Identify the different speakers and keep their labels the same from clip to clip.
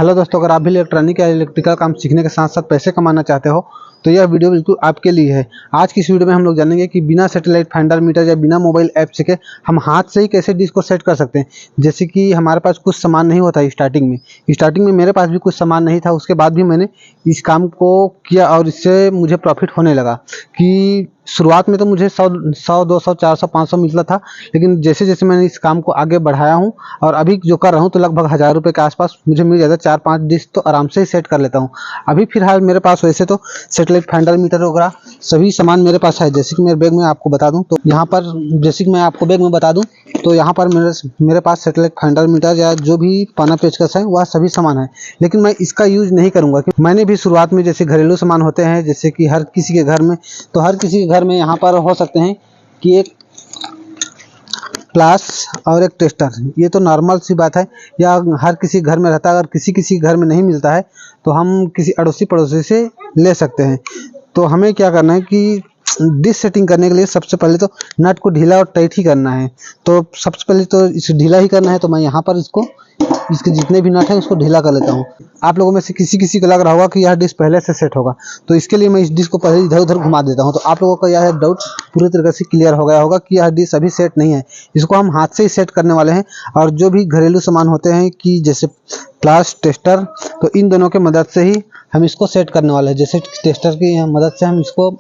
Speaker 1: Hello दोस्तों, अगर आप भी इलेक्ट्रॉनिक या इलेक्ट्रिकल काम सीखने के साथ साथ पैसे कमाना चाहते हो तो यह वीडियो बिल्कुल आपके लिए है। आज की इस वीडियो में हम लोग जानेंगे कि बिना सैटेलाइट फाइंडर मीटर या बिना मोबाइल ऐप से के हम हाथ से ही कैसे डिश को सेट कर सकते हैं। जैसे कि हमारे पास कुछ सामान नहीं होता स्टार्टिंग में मेरे पास भी कुछ सामान नहीं था, उसके बाद भी मैंने इस काम को किया और इससे मुझे प्रॉफिट होने लगा। कि शुरुआत में तो मुझे 100 200 400 500 मिलता था, लेकिन जैसे जैसे मैंने इस काम को आगे बढ़ाया हूँ और अभी जो कर रहा हूँ तो लगभग 1000 रुपये के आसपास मुझे मिल जाता है। 4-5 डिश तो आराम से ही सेट कर लेता हूँ। अभी फिलहाल मेरे पास वैसे तो सैटेलाइट फाइंडर मीटर वगैरह सभी सामान मेरे पास है। जैसे कि मेरे बैग में आपको बता दूं तो यहाँ पर मेरे पास सैटेलाइट फाइंडर मीटर या जो भी पाना पेचकस है वह सभी सामान है, लेकिन मैं इसका यूज नहीं करूँगा। कि मैंने भी शुरुआत में जैसे घरेलू सामान होते हैं, जैसे कि हर किसी के घर में यहाँ पर हो सकते हैं कि एक प्लास और एक टेस्टर, ये तो नॉर्मल सी बात है, या हर किसी घर में रहता है। अगर किसी घर में नहीं मिलता है तो हम किसी अड़ोसी पड़ोसी से ले सकते हैं। तो हमें क्या करना है कि डिश सेटिंग करने के लिए सबसे पहले तो नट को ढीला और टाइट ही करना है। तो सबसे पहले तो इसे ढीला ही करना है, तो मैं यहाँ पर इसके जितने भी नट हैं उसको ढीला कर लेता हूँ। आप लोगों में से किसी को लग रहा होगा कि यह डिश पहले से सेट होगा, तो इसके लिए मैं इस डिश को पहले इधर उधर घुमा देता हूँ। तो आप लोगों का यह डाउट पूरी तरीके से क्लियर हो गया होगा कि यह डिश अभी सेट नहीं है। इसको हम हाथ से ही सेट करने वाले हैं। और जो भी घरेलू सामान होते हैं कि जैसे प्लास टेस्टर, तो इन दोनों के मदद से ही हम इसको सेट करने वाले हैं। जैसे टेस्टर की मदद से हम इसको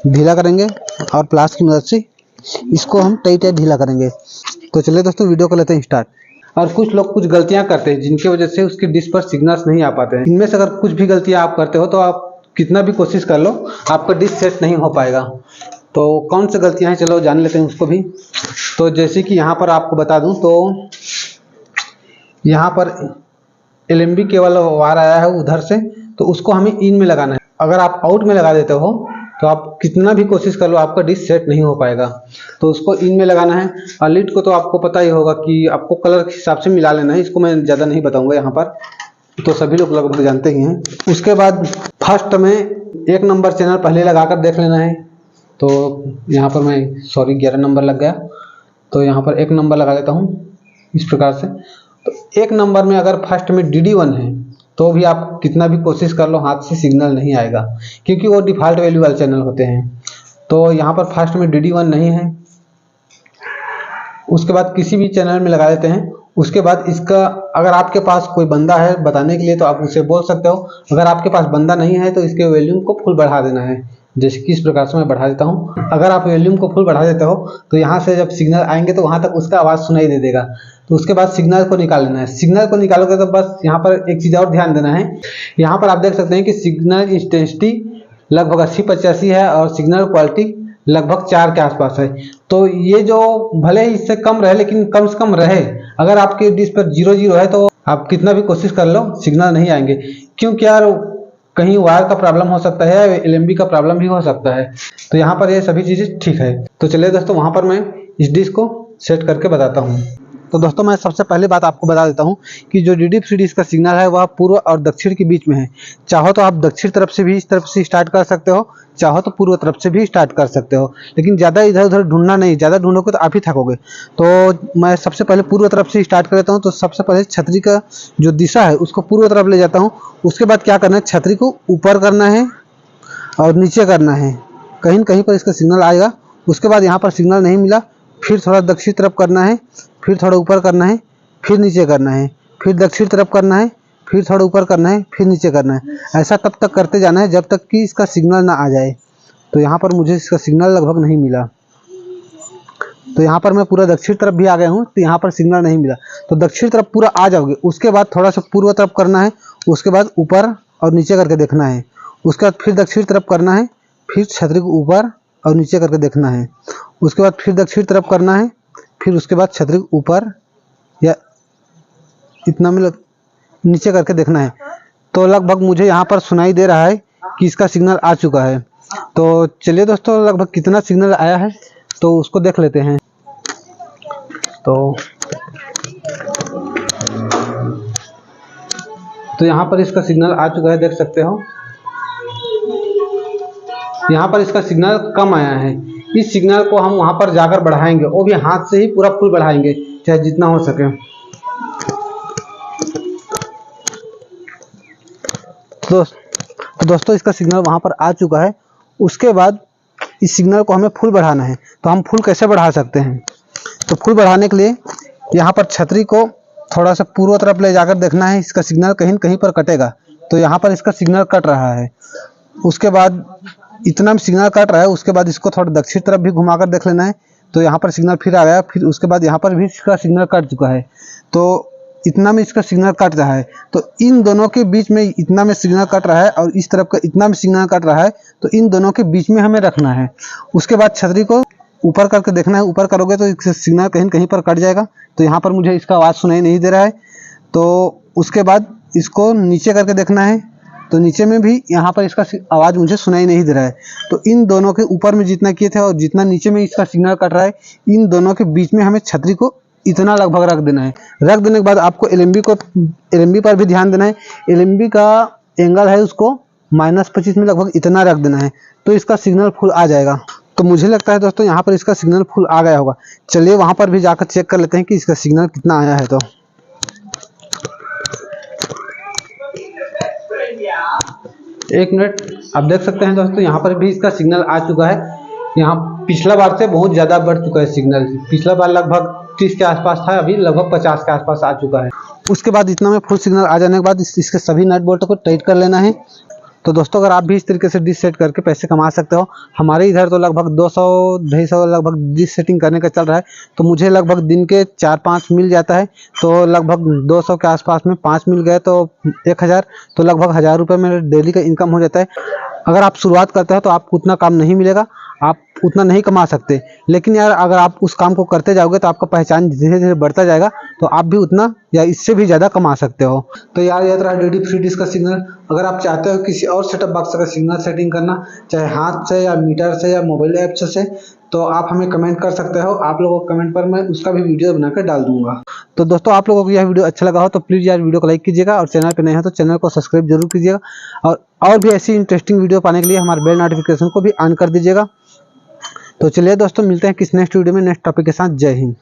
Speaker 1: ढीला करेंगे और प्लास की मदद से इसको हम टाइट ढीला करेंगे। तो चलिए दोस्तों, वीडियो को लेते हैं स्टार्ट। और कुछ लोग कुछ गलतियां करते हैं जिनकी वजह से उसकी डिश पर सिग्नल्स नहीं आ पाते हैं। इनमें से अगर कुछ भी गलतियां आप करते हो तो आप कितना भी कोशिश कर लो, आपका डिश सेट नहीं हो पाएगा। तो कौन सी गलतियां हैं, चलो जान लेते हैं उसको भी। तो जैसे कि यहाँ पर आपको बता दूं तो यहाँ पर LMB केबल वायर आया है उधर से, तो उसको हमें इन में लगाना है। अगर आप आउट में लगा देते हो तो आप कितना भी कोशिश कर लो आपका डिश सेट नहीं हो पाएगा। तो उसको इन में लगाना है। और लीड को तो आपको पता ही होगा कि आपको कलर के हिसाब से मिला लेना है। इसको मैं ज़्यादा नहीं बताऊंगा, यहाँ पर तो सभी लोग लगभग जानते ही हैं। उसके बाद फर्स्ट में 1 नंबर चैनल पहले लगाकर देख लेना है। तो यहाँ पर 11 नंबर लग गया, तो यहाँ पर 1 नंबर लगा लेता हूँ इस प्रकार से। तो 1 नंबर में अगर फर्स्ट में DD1 है तो भी आप कितना भी कोशिश कर लो हाथ से सिग्नल नहीं आएगा, क्योंकि वो डिफ़ॉल्ट वैल्यू वाले चैनल होते हैं। तो यहाँ पर फर्स्ट में DD1 नहीं है। उसके बाद किसी भी चैनल में लगा देते हैं। उसके बाद इसका अगर आपके पास कोई बंदा है बताने के लिए तो आप उसे बोल सकते हो। अगर आपके पास बंदा नहीं है तो इसके वॉल्यूम को फुल बढ़ा देना है। जैसे कि इस प्रकार से मैं बढ़ा देता हूँ। अगर आप वॉल्यूम को फुल बढ़ा देते हो तो यहाँ से जब सिग्नल आएंगे तो वहाँ तक उसका आवाज़ सुनाई दे देगा। तो उसके बाद सिग्नल को निकाल लेना है। सिग्नल को निकालोगे तो बस यहाँ पर एक चीज़ और ध्यान देना है। यहाँ पर आप देख सकते हैं कि सिग्नल इंटेंसिटी लगभग 80-85 है और सिग्नल क्वालिटी लगभग 4 के आसपास है। तो ये जो भले ही इससे कम रहे लेकिन कम से कम रहे। अगर आपके डिश पर 0-0 है तो आप कितना भी कोशिश कर लो सिग्नल नहीं आएंगे, क्योंकि यार कहीं वायर का प्रॉब्लम हो सकता है या LMB का प्रॉब्लम भी हो सकता है। तो यहाँ पर ये सभी चीज़ें ठीक है। तो चलिए दोस्तों, वहाँ पर मैं इस डिश को सेट करके बताता हूँ। तो दोस्तों, मैं सबसे पहली बात आपको बता देता हूँ कि जो DD3 डिश का सिग्नल है वह पूर्व और दक्षिण के बीच में है। चाहो तो आप दक्षिण तरफ से भी इस तरफ से स्टार्ट कर सकते हो, चाहो तो पूर्व तरफ से भी स्टार्ट कर सकते हो, लेकिन ज़्यादा इधर उधर ढूंढना नहीं। ज़्यादा ढूंढोगे तो आप ही थकोगे। तो मैं सबसे पहले पूर्व तरफ से स्टार्ट कर लेता हूँ। तो सबसे पहले छतरी का जो दिशा है उसको पूर्व तरफ ले जाता हूँ। उसके बाद क्या करना है, छतरी को ऊपर करना है और नीचे करना है। कहीं न कहीं पर इसका सिग्नल आएगा। उसके बाद यहाँ पर सिग्नल नहीं मिला, फिर थोड़ा दक्षिण तरफ करना है, फिर थोड़ा ऊपर करना है, फिर नीचे करना है, फिर दक्षिण तरफ करना है, फिर थोड़ा ऊपर करना है, फिर नीचे करना है। ऐसा तब तक करते जाना है जब तक कि इसका सिग्नल ना आ जाए। तो यहाँ पर मुझे इसका सिग्नल लगभग नहीं मिला। तो यहाँ पर मैं पूरा दक्षिण तरफ भी आ गया हूँ, तो यहाँ पर सिग्नल नहीं मिला। तो दक्षिण तरफ पूरा आ जाओगे। उसके बाद थोड़ा सा पूर्व तरफ करना है, उसके बाद ऊपर और नीचे करके देखना है। उसके बाद फिर दक्षिण तरफ करना है, फिर छतरी को ऊपर और नीचे करके देखना है। उसके बाद फिर दक्षिण तरफ करना है, फिर उसके बाद छतरी को ऊपर या इतना में नीचे करके देखना है। तो लगभग मुझे यहाँ पर सुनाई दे रहा है कि इसका सिग्नल आ चुका है। तो चलिए दोस्तों, लगभग कितना सिग्नल आया है तो उसको देख लेते हैं। तो यहाँ पर इसका सिग्नल आ चुका है, देख सकते हो। यहाँ पर इसका सिग्नल कम आया है। इस सिग्नल को हम वहाँ पर जाकर बढ़ाएंगे, वो भी हाथ से ही पूरा फुल बढ़ाएंगे, चाहे जितना हो सके। तो दोस्तों इसका सिग्नल वहाँ पर आ चुका है। उसके बाद इस सिग्नल को हमें फुल बढ़ाना है। तो हम फुल कैसे बढ़ा सकते हैं? तो फुल बढ़ाने के लिए यहाँ पर छतरी को थोड़ा सा पूर्व तरफ ले जाकर देखना है, इसका सिग्नल कहीं न कहीं पर कटेगा। तो यहाँ पर इसका सिग्नल कट रहा है। उसके बाद इतना सिग्नल कट रहा है, उसके बाद इसको थोड़ा दक्षिण तरफ भी घुमाकर देख लेना है। तो यहाँ पर सिग्नल फिर आ गया। फिर उसके बाद यहाँ पर भी इसका सिग्नल कट चुका है। तो इतना में इसका सिग्नल कट रहा है। तो इन दोनों के बीच में इतना में सिग्नल कट रहा है और इस तरफ का इतना में सिग्नल कट रहा है। तो इन दोनों के बीच में हमें रखना है। उसके बाद छतरी को ऊपर करके देखना है। ऊपर करोगे तो इसका सिग्नल कहीं कहीं पर कट जाएगा। तो यहाँ पर मुझे इसका आवाज़ सुनाई नहीं दे रहा है। तो उसके बाद इसको नीचे करके देखना है। तो नीचे में भी यहाँ पर इसका आवाज़ मुझे सुनाई नहीं दे रहा है। तो इन दोनों के ऊपर में जितना किए थे और जितना नीचे में इसका सिग्नल कट रहा है, इन दोनों के बीच में हमें छतरी को इतना लगभग रख देना है। रख देने के बाद आपको एलएमबी पर भी ध्यान देना है। एलएमबी का एंगल है उसको -25 में लगभग इतना रख देना है। तो इसका सिग्नल फुल आ जाएगा। तो मुझे लगता है दोस्तों यहाँ पर इसका सिग्नल फुल आ गया होगा। चलिए वहाँ पर भी जाकर चेक कर लेते हैं कि इसका सिग्नल कितना आया है। तो एक मिनट, आप देख सकते हैं दोस्तों यहाँ पर भी इसका सिग्नल आ चुका है। यहाँ पिछला बार से बहुत ज़्यादा बढ़ चुका है सिग्नल। पिछला बार लगभग 30 के आसपास था, अभी लगभग 50 के आसपास आ चुका है। उसके बाद इतना में फुल सिग्नल आ जाने के बाद इसके सभी नट बोल्ट को टाइट कर लेना है। तो दोस्तों अगर आप भी इस तरीके से डिश सेट करके पैसे कमा सकते हो। हमारे इधर तो लगभग 200-250 लगभग डिश सेटिंग करने का चल रहा है। तो मुझे लगभग दिन के 4-5 मिल जाता है। तो लगभग 200 के आसपास में 5 मिल गए तो 1000, तो लगभग 1000 रुपये मेरे डेली का इनकम हो जाता है। अगर आप शुरुआत करते हो तो आपको उतना काम नहीं मिलेगा, आप उतना नहीं कमा सकते। लेकिन यार अगर आप उस काम को करते जाओगे तो आपका पहचान धीरे धीरे बढ़ता जाएगा। तो आप भी उतना या इससे भी ज़्यादा कमा सकते हो। तो यार ये रहा DD फ्री डिश का सिग्नल। अगर आप चाहते हो किसी और सेटअप बॉक्स का सिग्नल सेटिंग करना, चाहे हाथ से या मीटर से या मोबाइल ऐप से, तो आप हमें कमेंट कर सकते हो। आप लोगों को कमेंट पर मैं उसका भी वीडियो बनाकर डाल दूंगा। तो दोस्तों आप लोगों को यह वीडियो अच्छा लगा हो तो प्लीज़ यार वीडियो को लाइक कीजिएगा और चैनल पे नए हो तो चैनल को सब्सक्राइब जरूर कीजिएगा। और भी ऐसी इंटरेस्टिंग वीडियो पाने के लिए हमारे बेल नोटिफिकेशन को भी ऑन कर दीजिएगा। तो चलिए दोस्तों मिलते हैं किस नेक्स्ट वीडियो में नेक्स्ट टॉपिक के साथ। जय हिंद।